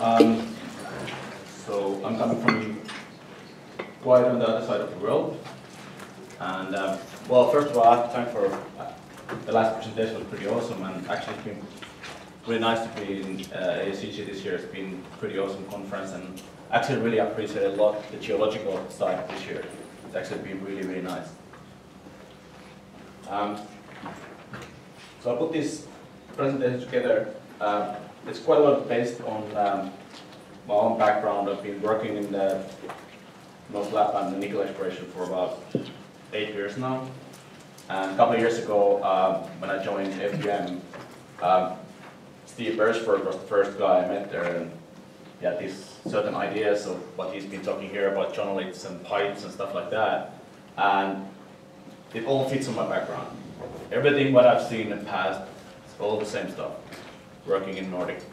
So I'm coming from quite on the other side of the world. And well, first of all, I have to thank for the last presentation was pretty awesome, and actually it's been really nice to be in ASEG this year. It's been a pretty awesome conference, and actually really appreciate a lot the geological side this year. It's actually been really, really nice. So I put this presentation together. It's quite a lot based on my own background. I've been working in the North Lapland and nickel exploration for about 8 years now. And a couple of years ago, when I joined AEM, Steve Beresford was the first guy I met there, and he had these certain ideas of what he's been talking here about chonoliths and pipes and stuff like that. And it all fits on my background. Everything what I've seen in the past, it's all the same stuff. Working in Nordic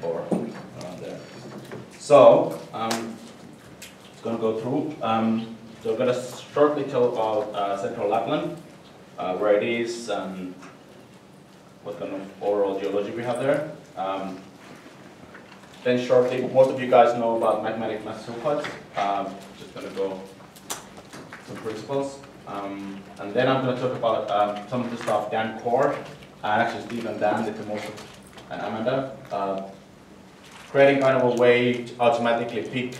or around there. So, it's going to go through. So I'm going to shortly tell about Central Lapland, where it is, and what kind of overall geology we have there. Then shortly, most of you guys know about magmatic mass sulfides. Just going to go some principles. And then I'm going to talk about some of the stuff Dan Core, and actually Steve and Dan did the most of, and Amanda, creating kind of a way to automatically pick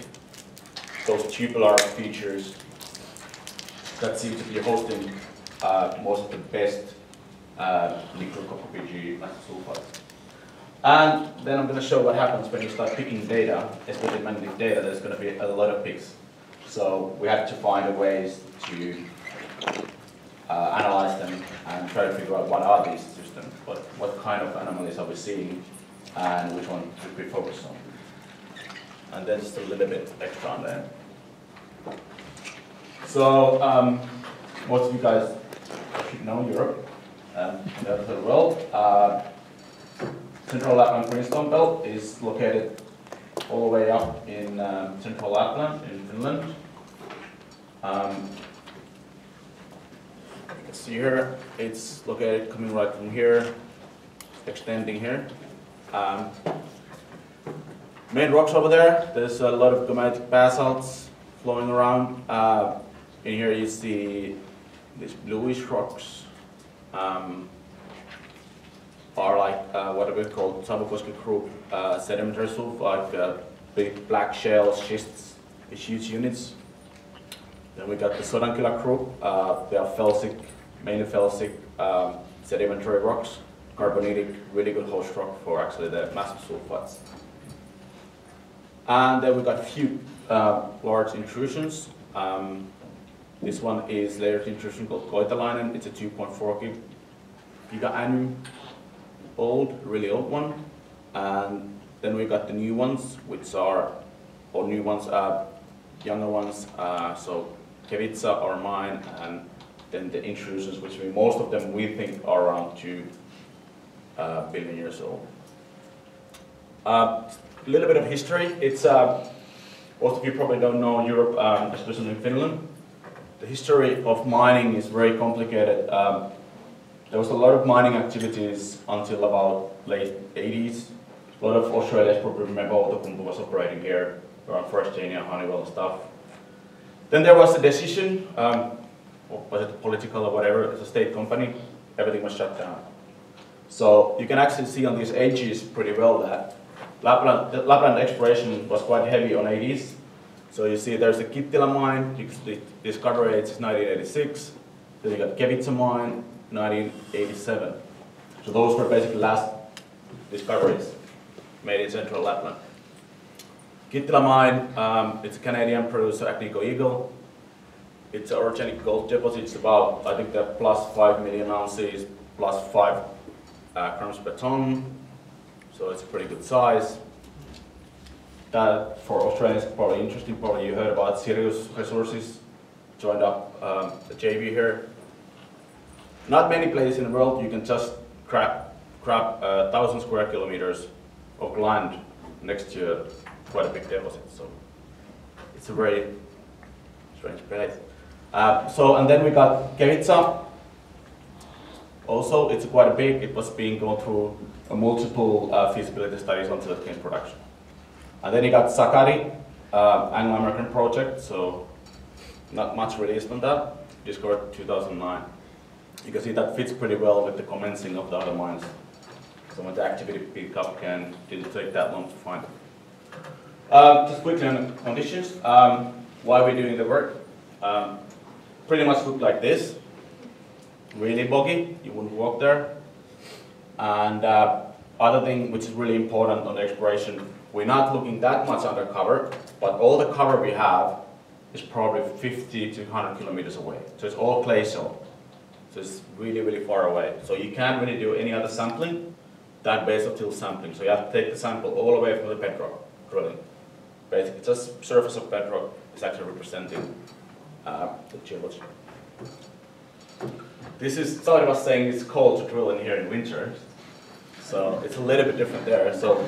those tubular features that seem to be hosting most of the best nickel copper PG massive sulfides. And then I'm going to show what happens when you start picking data, especially magnetic data. There's going to be a lot of picks. So we have to find ways to analyze them and try to figure out what are these systems, what kind of anomalies are we seeing, and which one should we focus on. And then just a little bit extra on there. So most of you guys should know Europe and the other side of the world. Central Lapland Greenstone belt is located all the way up in Central Lapland in Finland. You can see here, it's located coming right from here, extending here. Main rocks over there, there's a lot of magmatic basalts flowing around. In here you see these bluish rocks. Are like what we call Savukoski group sedimentary sulfide, big black shells, schists, huge units. Then we got the Sodankylä group. They are felsic, mainly felsic sedimentary rocks, carbonitic, really good host rock for actually the massive sulfides. And then we got a few large intrusions. This one is layered intrusion called Koitalainen. It's a 2.4 giga-annum old, really old one. And then we got the new ones, which are, or new ones, younger ones. So Kevitsa are mine, and then the intrusions, which most of them we think are around 2 billion years old. A little bit of history. It's most of you probably don't know Europe, especially in Finland. The history of mining is very complicated. There was a lot of mining activities until about late 80s. A lot of Australians probably remember Outokumpu was operating here around Forestania, Honeywell and stuff. Then there was a decision, was it political or whatever, it's a state company, everything was shut down. So you can actually see on these ages pretty well that the Lapland exploration was quite heavy on 80s. So you see there's a Kittilä mine, the discovery age is 1986. Then you got Kevitsa mine, 1987. So those were basically last discoveries made in Central Lapland. Kittilä mine, it's a Canadian producer, Agnico Eagle. It's an organic gold deposit. It's about, I think they're plus 5 million ounces, plus 5 grams per ton. So it's a pretty good size. That for Australians is probably interesting. Probably you heard about Sirius Resources, joined up the JV here. Not many places in the world you can just grab 1,000 square kilometers of land next to quite a big deposit. So it's a very strange place. And then we got Kevitsa. Also, it's quite a big. It was being gone through multiple feasibility studies until it came to production. And then you got Sakari, Anglo-American project, so not much released on that, discovered 2009. You can see that fits pretty well with the commencing of the other mines. So when the activity picked up again, didn't take that long to find. Just quickly on the conditions, why we're doing the work. Pretty much look like this. Really boggy, you wouldn't walk there. And other thing which is really important on the exploration, we're not looking that much undercover, but all the cover we have is probably 50 to 100 kilometers away. So it's all glacial. So it's really, really far away. So you can't really do any other sampling than base of till sampling. So you have to take the sample all the way from the bedrock drilling. Basically, just surface of bedrock is actually representing the geology. This is, somebody was saying it's cold to drill in here in winter. So it's a little bit different there. So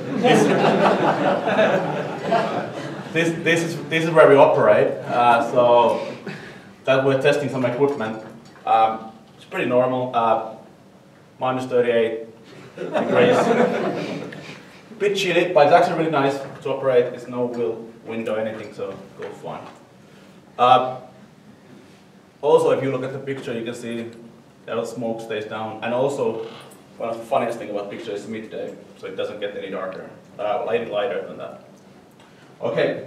this is where we operate. So that we're testing some equipment. It's pretty normal. Minus 38 degrees. Bit chilly, but it's actually really nice to operate. There's no wind or anything, so it goes fine. Also, if you look at the picture, you can see that the smoke stays down. And also, one of the funniest things about the picture is midday, so it doesn't get any darker, lighter than that. Okay,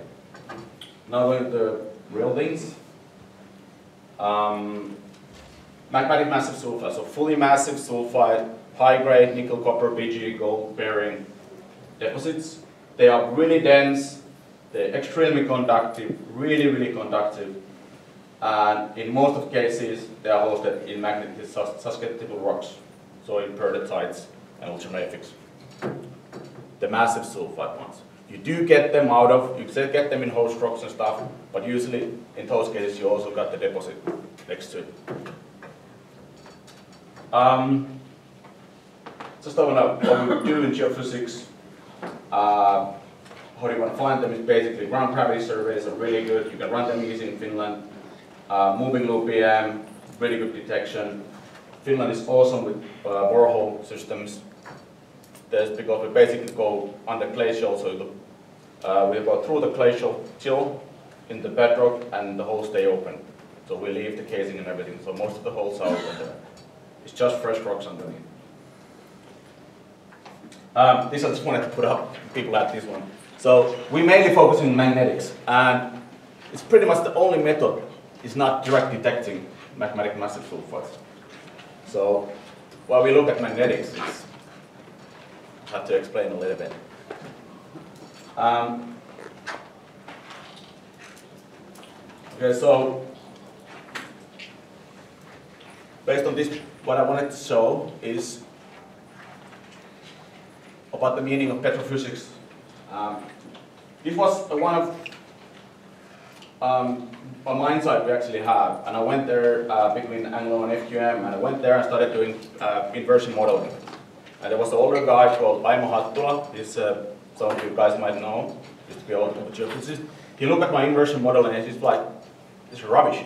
now going to the real things. Magmatic massive sulfide, so fully massive sulfide, high-grade nickel, copper, Pg, gold-bearing deposits. They are really dense, they're extremely conductive, really, really conductive. And in most of cases, they are hosted in magnetic susceptible rocks, so in pearlitites and ultramafics. The massive sulfide ones. You do get them out of, you get them in host rocks and stuff, but usually in those cases you also got the deposit next to it. Just I want to, what we do in geophysics, how do you want to find them is basically ground gravity surveys are really good. You can run them easy in Finland. Moving loop EM, really good detection. Finland is awesome with borehole systems. Because we basically go under glacial, so we go through the glacial chill in the bedrock and the holes stay open. So we leave the casing and everything, so most of the holes are open there. It's just fresh rocks underneath. This I just wanted to put up, people like this one. So we mainly focus on magnetics, and it's pretty much the only method is not direct detecting magmatic massive sulfides. So while we look at magnetics, it's, I have to explain a little bit. Okay, so based on this, what I wanted to show is about the meaning of petrophysics. This was one of a mine site we actually have, and I went there between Anglo and FQM, and I went there and started doing inversion modeling. And there was an older guy called Aimo Hattula. He's, some of you guys might know, used to be old geophysicist. He looked at my inversion model and he's like, "This is rubbish."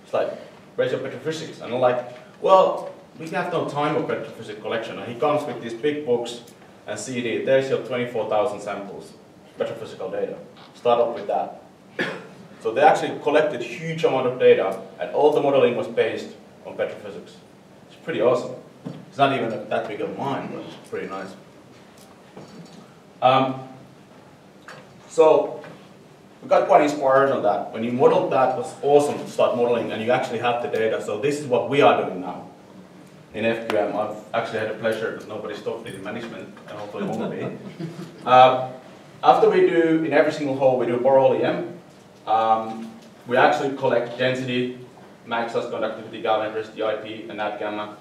It's like, "Where's your petrophysics?" And I'm like, "Well, we have no time for petrophysics collection." And he comes with these big books and CD. There's your 24,000 samples, petrophysical data. Start off with that. So they actually collected huge amount of data, and all the modeling was based on petrophysics. It's pretty awesome. It's not even that big of a mine, but it's pretty nice. So we got quite inspired on that. When you modeled that, it was awesome to start modeling, and you actually have the data. So this is what we are doing now in FQM. I've actually had the pleasure, because nobody stopped me in management, and hopefully won't be. After we do, in every single hole, we do borehole EM. We actually collect density, max sus conductivity, galvanometers, DIP, and NAT gamma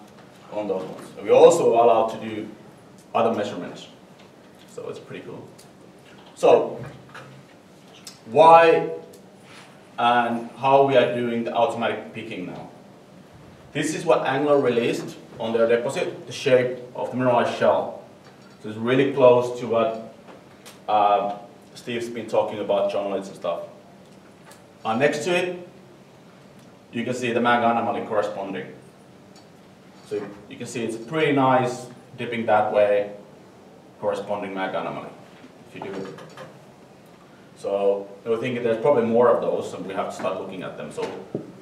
on those ones. And we're also allowed to do other measurements. So it's pretty cool. So, why and how we are doing the automatic picking now. This is what Anglo released on their deposit, the shape of the mineralized shell. So it's really close to what Steve's been talking about, Chonolith and stuff. Next to it, you can see the mag anomaly corresponding. So you can see it's pretty nice dipping that way, corresponding mag anomaly, if you do it So we're thinking there's probably more of those, and we have to start looking at them. So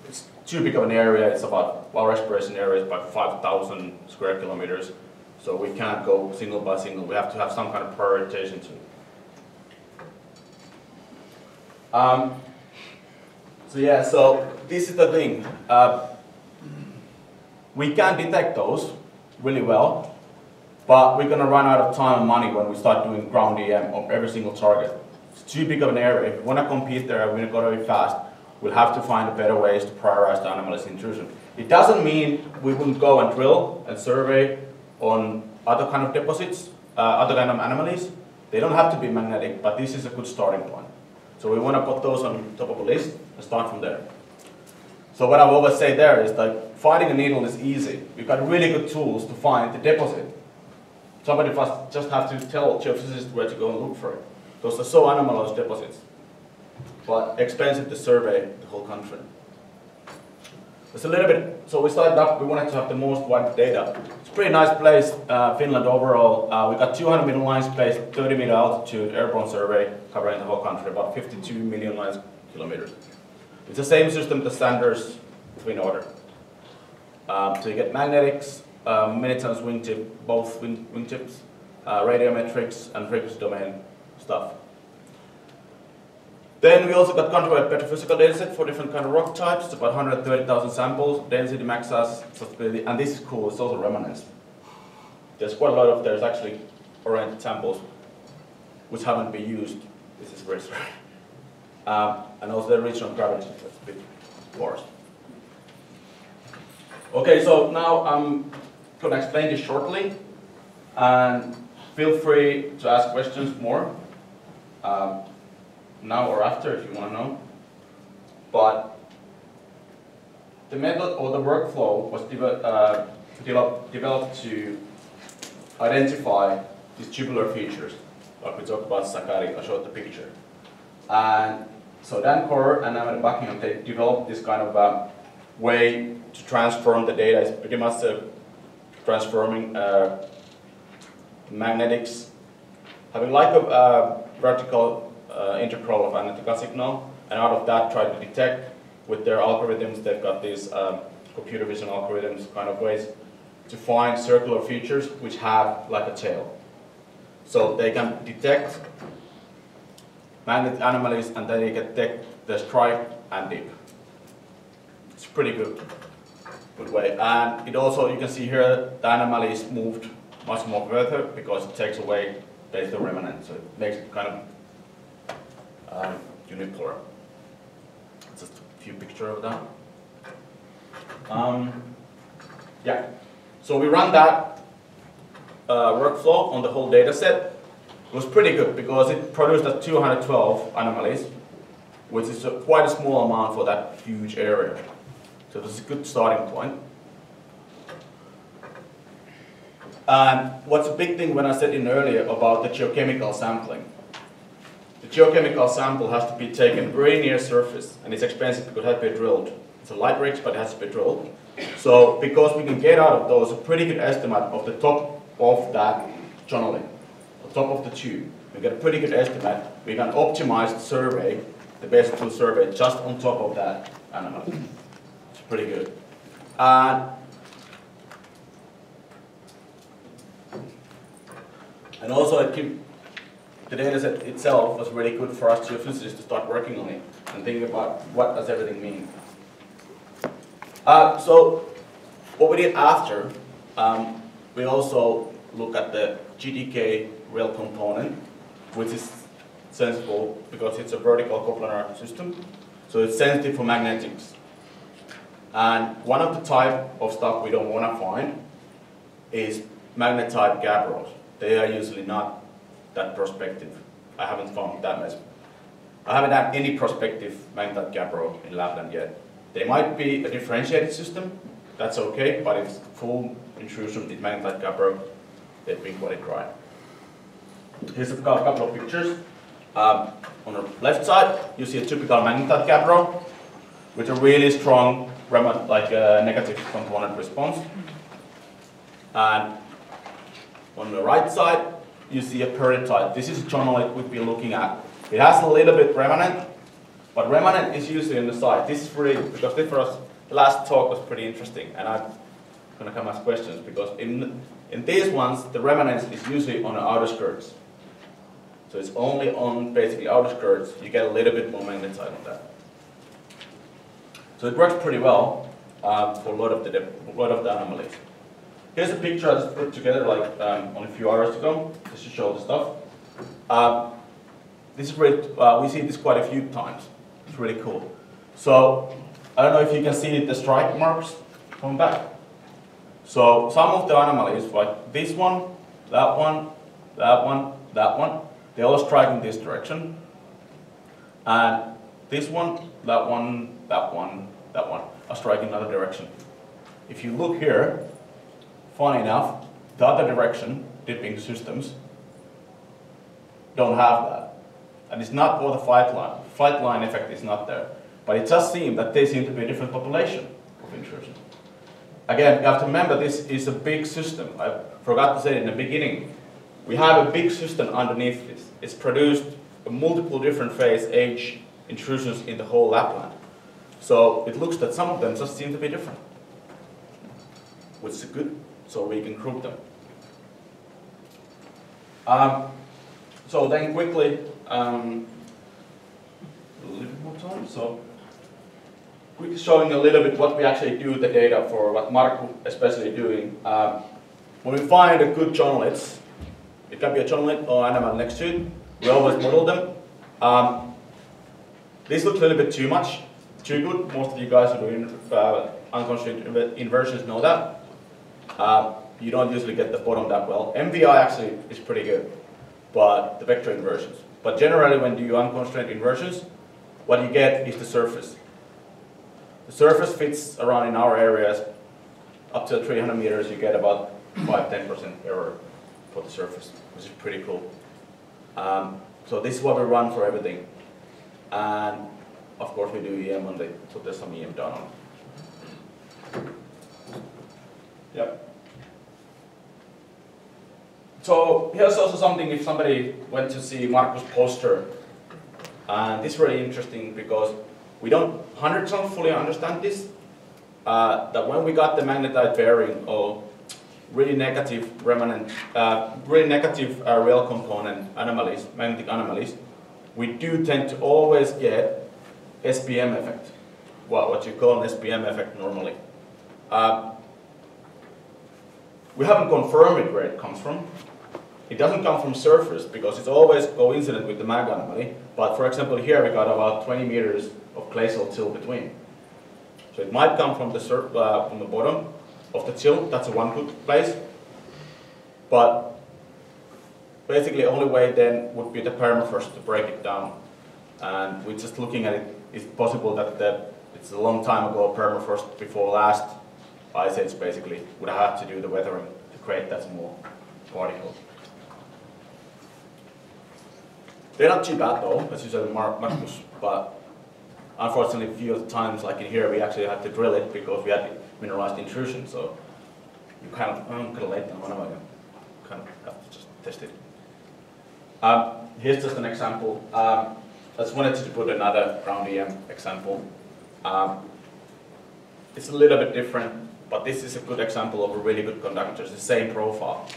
it's too big of an area. It's about, our exploration area is about 5,000 square kilometers. So we can't go single by single. We have to have some kind of prioritization too. So yeah, so this is the thing. We can detect those really well, but we're going to run out of time and money when we start doing ground EM of every single target. It's too big of an area. If we want to compete there, we're going to go very fast. We'll have to find better ways to prioritize the anomalous intrusion. It doesn't mean we wouldn't go and drill and survey on other kind of deposits, other kind of anomalies. They don't have to be magnetic, but this is a good starting point. So we want to put those on top of the list and start from there. So what I always say there is that finding a needle is easy. We've got really good tools to find the deposit. Somebody just have to tell geophysicists where to go and look for it. Those are so anomalous deposits, but expensive to survey the whole country. It's a little bit, so we started up, we wanted to have the most wide data. It's a pretty nice place, Finland overall. We got 200 meter line space, 30 meter altitude, airborne survey covering the whole country, about 52 million line kilometers. It's the same system, the Sanders twin order. So you get magnetics, mini-tons wingtip, both wingtips, radiometrics, and frequency domain stuff. Then we also got countrywide Petrophysical dataset for different kind of rock types. It's about 130,000 samples, density, max size, susceptibility, and this is cool, it's also remanents. There's quite a lot of, there's actually oriented samples which haven't been used. This is very strange. And also the regional gravity, that's a bit worse. Okay, so now I'm going to explain this shortly, and feel free to ask questions more. Now or after if you want to know. But the method or the workflow was developed to identify these tubular features, like we talked about Sakari, I showed the picture. And so Dan Corr and Amanda Buckingham, they developed this kind of way to transform the data. It's pretty much transforming magnetics, having like a vertical integral of analytical signal, and out of that try to detect with their algorithms. They've got these computer vision algorithms kind of ways to find circular features which have like a tail. So they can detect magnetic anomalies and then they can detect the stripe and dip. It's pretty good way. And it also, you can see here, the anomaly is moved much more further because it takes away basically the remanent. So it makes it kind of unipolar. Just a few pictures of that. Yeah. So we run that workflow on the whole data set. It was pretty good because it produced 212 anomalies, which is quite a small amount for that huge area. So this is a good starting point. And what's a big thing when I said in earlier about the geochemical sampling. The geochemical sample has to be taken very near surface, and it's expensive because it has to be drilled. It's a light rich, but it has to be drilled. So because we can get out of those a pretty good estimate of the top of that Chonolith, the top of the tube, we get a pretty good estimate. We can optimize the survey, the best tool survey, just on top of that anomaly. It's pretty good. And also the dataset itself was really good for us geophysicists to start working on it and thinking about what does everything mean. So what we did after, we also look at the GDK Real component, which is sensible because it's a vertical coplanar system, so it's sensitive for magnetics. And one of the type of stuff we don't want to find is magnet-type gabbros. They are usually not that prospective. I haven't found that much. I haven't had any prospective magnet-type gabbro in Lapland yet. They might be a differentiated system, that's okay, but it's full intrusion in magnet-type gabbro, they've been quite dry. Here's a couple of pictures. On the left side, you see a typical magnet-type gabbro with a really strong negative component response. And on the right side, you see a peritite. This is Chonolith we've been looking at It has a little bit remanent, but remanent is usually on the side. This is really, because this for us, the last talk was pretty interesting, and I'm going to come ask questions, because in these ones, the remanence is usually on the outer skirts. So it's only on basically outer skirts, you get a little bit more magnetite on that. So it works pretty well for a lot of the anomalies. Here's a picture I just put together like only a few hours ago, just to show the stuff. This is really, we see this quite a few times. It's really cool. So I don't know if you can see the strike marks coming back. So some of the anomalies, like this one, that one, that one, that one, they all strike in this direction. And this one, that one, that one, that one are striking in another direction. If you look here, funny enough, the other direction, dipping systems, don't have that. And it's not for the flight line effect is not there. But it just seems that they seem to be a different population of intrusion. Again, you have to remember this is a big system. I forgot to say it in the beginning. We have a big system underneath this. It's produced multiple different phase age intrusions in the whole Lapland. So it looks that some of them just seem to be different, which is good, so we can group them. So then quickly, a little bit more time. So quickly showing a little bit what we actually do with the data for what Markku especially doing. When we find a good chonoliths, it can be a chonolith or animal next to it, we always model them. This looks a little bit too much, too good. Most of you guys who are doing unconstrained inversions know that. You don't usually get the bottom that well. MVI actually is pretty good, but the vector inversions. But generally when you do unconstrained inversions, what you get is the surface. The surface fits around in our areas up to 300 meters, you get about 5–10% error for the surface, which is pretty cool. So this is what we run for everything. And of course we do EM on the, so there's some EM done on it. Yep. So here's also something if somebody went to see Markku's poster. And this is really interesting because we don't 100% fully understand this. That when we got the magnetite bearing or really negative remanent, really negative real component anomalies, magnetic anomalies, we do tend to always get SPM effect. Well, what you call an SPM effect normally. We haven't confirmed where it comes from. It doesn't come from surface because it's always coincident with the mag anomaly. But for example, here we got about 20 meters of glacial till between. So it might come from the bottom of the till. That's one good place. But basically, the only way then would be the permafrost to break it down. And we're just looking at it. It's possible that it's a long time ago, permafrost before last ice age basically would have to do the weathering to create that small particle. They're not too bad though, as you said, Markkus, but unfortunately a few of the times, like in here, we actually had to drill it because we had mineralized intrusion, so you kind of, I'm kind of late now, what am I going to kind of have to just test it. Here's just an example. I just wanted to put another ground EM example. It's a little bit different, but this is a good example of a really good conductor. It's the same profile.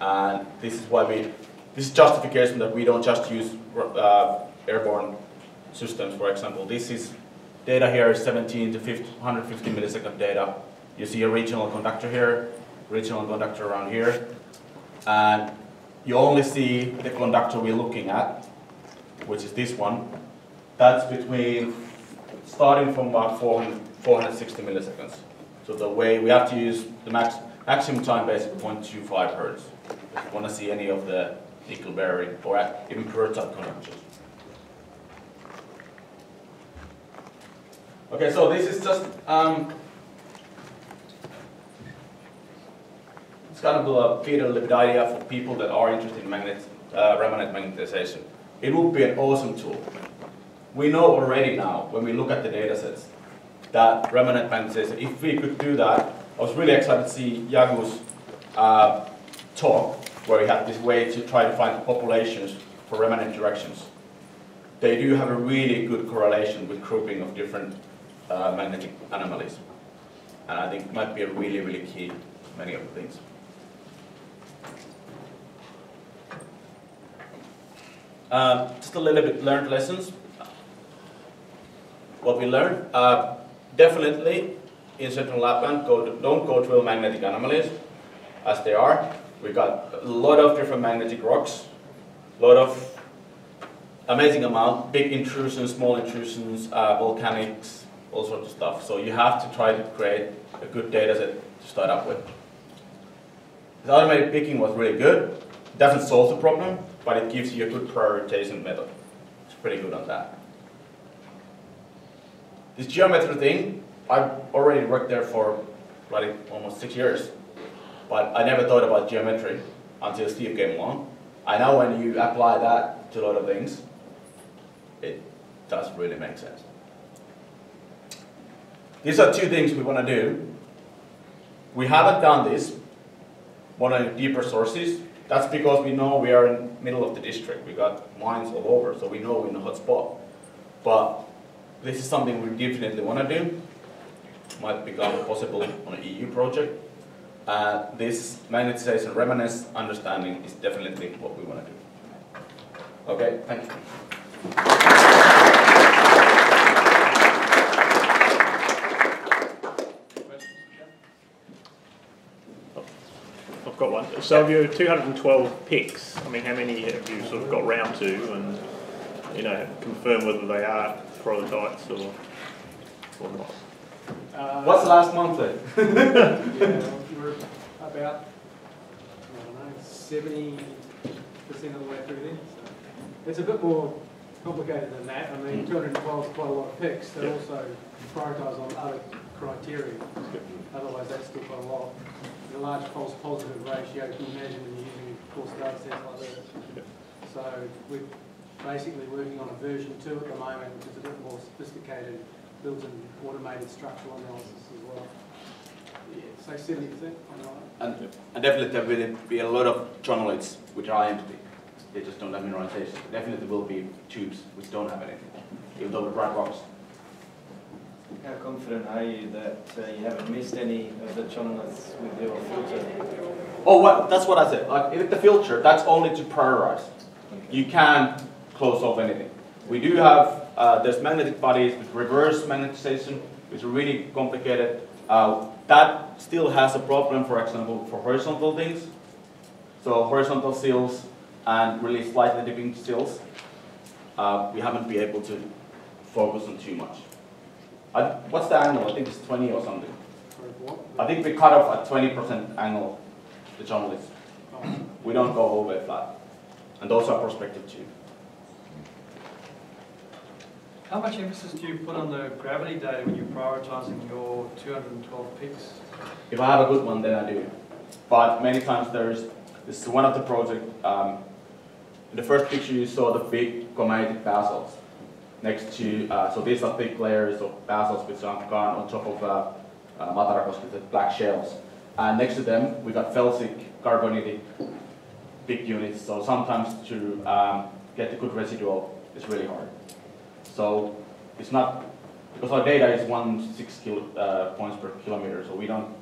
And this is why this is justification that we don't just use airborne systems, for example. This is data here is 17 to 150 millisecond data. You see a regional conductor here, regional conductor around here. And you only see the conductor we're looking at, which is this one. That's between, starting from about 460 milliseconds. So the way we have to use the maximum time basically 0.25 hertz. If you want to see any of the nickel bearing or even pure-type conductors. Okay, so this is just it's kind of a feed a little bit idea for people that are interested in remanent magnetization. It would be an awesome tool. We know already now, when we look at the data sets, that remanent magnetization, if we could do that, I was really excited to see Jagu's talk, where he had this way to try to find populations for remanent directions. they do have a really good correlation with grouping of different magnetic anomalies. And I think it might be a really, really key to many of the things. Just a little bit learned lessons. What we learned, definitely in central Lapland, don't go drill magnetic anomalies as they are. We got a lot of different magnetic rocks, a lot of amazing amount, big intrusions, small intrusions, volcanics, all sorts of stuff. So you have to try to create a good data set to start up with. The automated picking was really good. It doesn't solve the problem, but it gives you a good prioritization method. It's pretty good on that. This geometry thing, I've already worked there for like almost 6 years, but I never thought about geometry until Steve came along. I know when you apply that to a lot of things, it does really make sense. These are two things we want to do. We haven't done this, one of the deeper sources. That's because we know we are in the middle of the district. We got mines all over, so we know we're in a hot spot. But this is something we definitely want to do. Might become possible on an EU project. This magnetization remanence understanding is definitely what we want to do. Okay, thank you. I've got one. So of your 212 picks, I mean, how many have you sort of got round to and, you know, confirm whether they are prototypes or not? What's the last month then? Yeah, we're about, I don't know, 70% of the way through there. So it's a bit more complicated than that. I mean, 212 is quite a lot of picks. They're also prioritised on other criteria. Otherwise, that's still quite a lot. And a large false positive ratio, you can imagine when you're using coarse data sets like this. So we're basically working on a version 2 at the moment, which is a bit more sophisticated, builds in automated structural analysis as well. Yeah, say 70%. And definitely there will be a lot of chonoliths which are empty. They just don't have mineralization. Definitely will be tubes which don't have anything, even though they're bright rocks. How confident are you that you haven't missed any of the chonoliths with your filter? Oh, that's what I said. Like, with the filter, that's only to prioritize. You can't close off anything. We do have, there's magnetic bodies with reverse magnetization, which are really complicated. That still has a problem, for example, for horizontal things. So horizontal seals and really slightly dipping seals, we haven't been able to focus on too much. What's the angle? I think it's 20 or something. I think we cut off at 20% angle, the chonoliths. We don't go all the way flat. And those are prospective too. How much emphasis do you put on the gravity data when you're prioritising your 212 picks? If I have a good one, then I do. But many times this is one of the projects, in the first picture you saw the big chromatic basalts. Next to, so these are thick layers of basalts which are gone on top of Matarakos with the black shells. And next to them, we got felsic, carbonitic, big units. So sometimes to get the good residual is really hard. So it's not, because our data is 1.6 points per kilometer, so we don't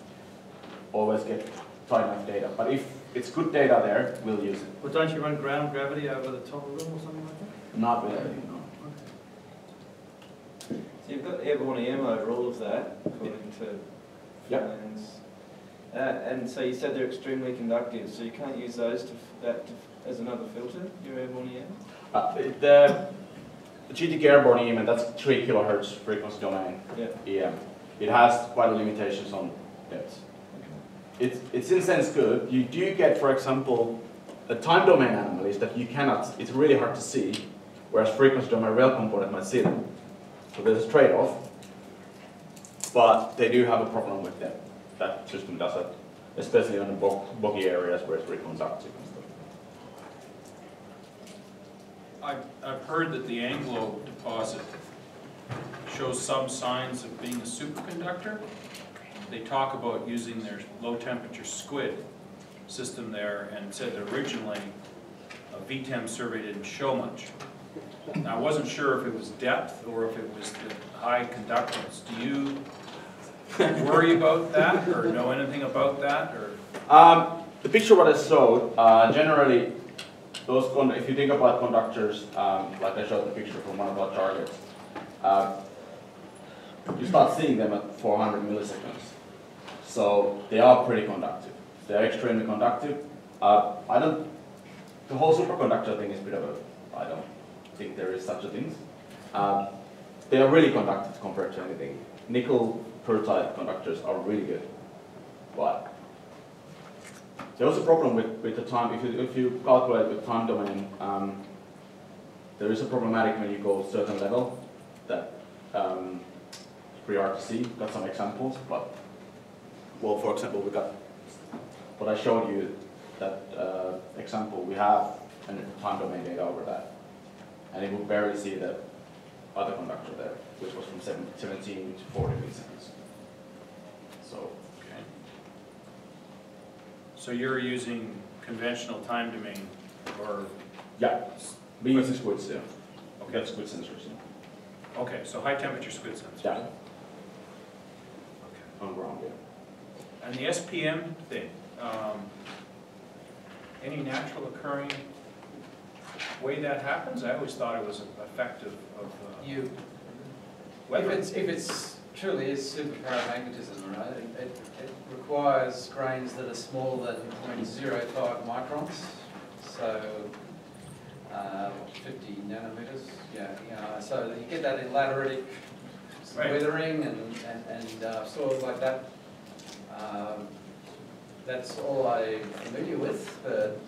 always get tight enough data. But if it's good data there, we'll use it. But don't you run ground gravity over the top of them or something like that? Not with everything, no. So you've got airborne EM over all of that, according to plans. And so you said they're extremely conductive, so you can't use those as another filter, your airborne EM? The GTK airborne EM, that's 3 kilohertz frequency domain EM. It has quite a limitations on depth. It's in a sense good. You do get, for example, a time domain anomalies that you cannot, it's really hard to see, whereas frequency domain rail component might see them. So there's a trade-off, but they do have a problem with them. That system does it, especially on the boggy areas where it's very conductive and stuff. I've heard that the Anglo deposit shows some signs of being a superconductor. They talk about using their low temperature squid system there and said originally a VTEM survey didn't show much. I wasn't sure if it was depth or if it was the high conductance. Do you worry about that or know anything about that? Or The picture what I showed, generally, those if you think about conductors, like I showed the picture from one of our targets, you start seeing them at 400 milliseconds. So they are pretty conductive. They are extremely conductive. The whole superconductor thing is a bit of a, I don't think there is such a thing. They are really conductive compared to anything. Nickel per-type conductors are really good. But there was a problem with the time. If you calculate with time domain, there is a problematic when you go a certain level that it's pretty hard to see. Got some examples, but well, for example, we got what I showed you. That example, we have a time domain data over that, and it will barely see the other conductor there, which was from 17 to 40 milliseconds. So. okay. So you're using conventional time domain, or Yeah, we use squids, yeah. okay, That's squid sensors, yeah. okay. So high temperature squid sensors. Yeah, Okay. on ground, yeah. And the SPM thing. Any natural occurring way that happens? I always thought it was an effect of You, weather. if it's truly is superparamagnetism, right, it requires grains that are smaller than 0.05 microns, so 50 nanometers, so you get that in lateritic Right. weathering and soils like that. That's all I'm familiar with, but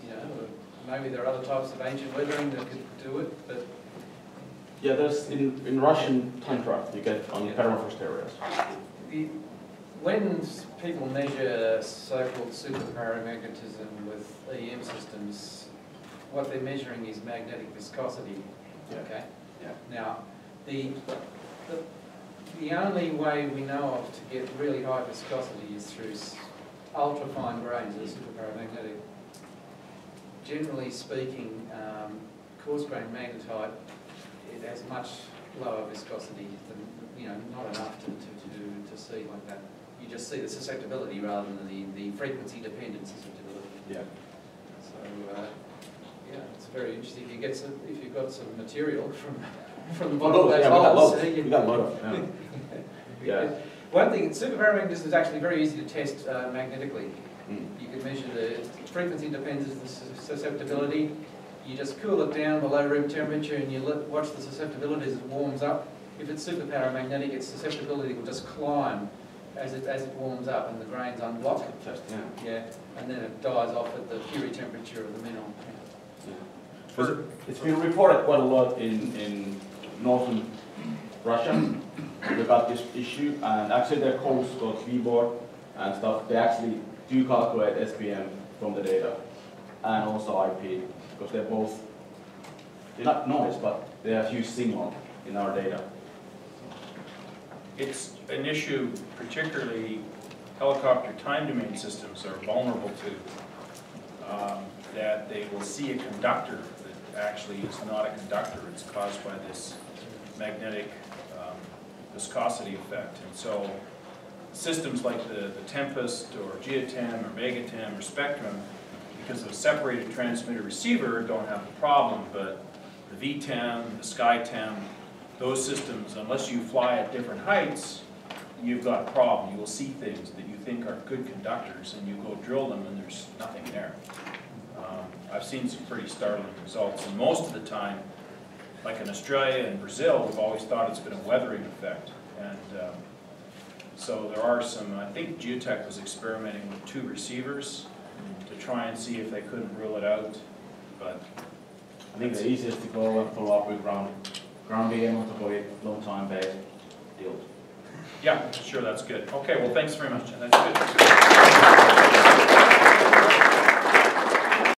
maybe there are other types of ancient weathering that could do it, but Yeah, there's in Russian tundra, you get on the permafrost areas. when people measure so-called superparamagnetism with AEM systems, what they're measuring is magnetic viscosity. Yeah. Okay. Yeah. Now, the only way we know of to get really high viscosity is through ultra-fine grains that are superparamagnetic. Generally speaking, coarse grain magnetite, it has much lower viscosity than, not enough to see like that. You just see the susceptibility rather than the frequency-dependent susceptibility. Yeah. So, it's very interesting. If you've got some material from the Oh, bottom of those, those yeah, we got holes, loads. We got a lot of, yeah. One thing, superparamagnetism is actually very easy to test magnetically. Mm. You can measure the frequency depends on the susceptibility. You just cool it down below room temperature and you watch the susceptibility as it warms up. If it's superparamagnetic, its susceptibility will just climb as it warms up and the grains unblock. Test, yeah. Yeah, and then it dies off at the Curie temperature of the mineral. Yeah. It's been reported quite a lot in northern Russia. We got this issue, and actually their codes got keyboard and stuff. They actually do calculate SPM from the data and also IP, because they're not noise, but they have huge signal in our data. It's an issue, particularly helicopter time domain systems are vulnerable to, that they will see a conductor that actually is not a conductor. It's caused by this magnetic viscosity effect. And so systems like the Tempest or GeoTEM or MegaTEM or Spectrum, because of a separated transmitter receiver, don't have a problem, but the VTEM, the SkyTEM, those systems, unless you fly at different heights, you've got a problem. You will see things that you think are good conductors and you go drill them and there's nothing there. I've seen some pretty startling results, and most of the time, like in Australia and Brazil, we've always thought it's been a weathering effect. And so there are some, I think Geotech was experimenting with 2 receivers to try and see if they couldn't rule it out. But I think the easiest to go and follow up with ground VM on top of it, long time based deal. yeah, sure, that's good. Okay, well, thanks very much. That's good.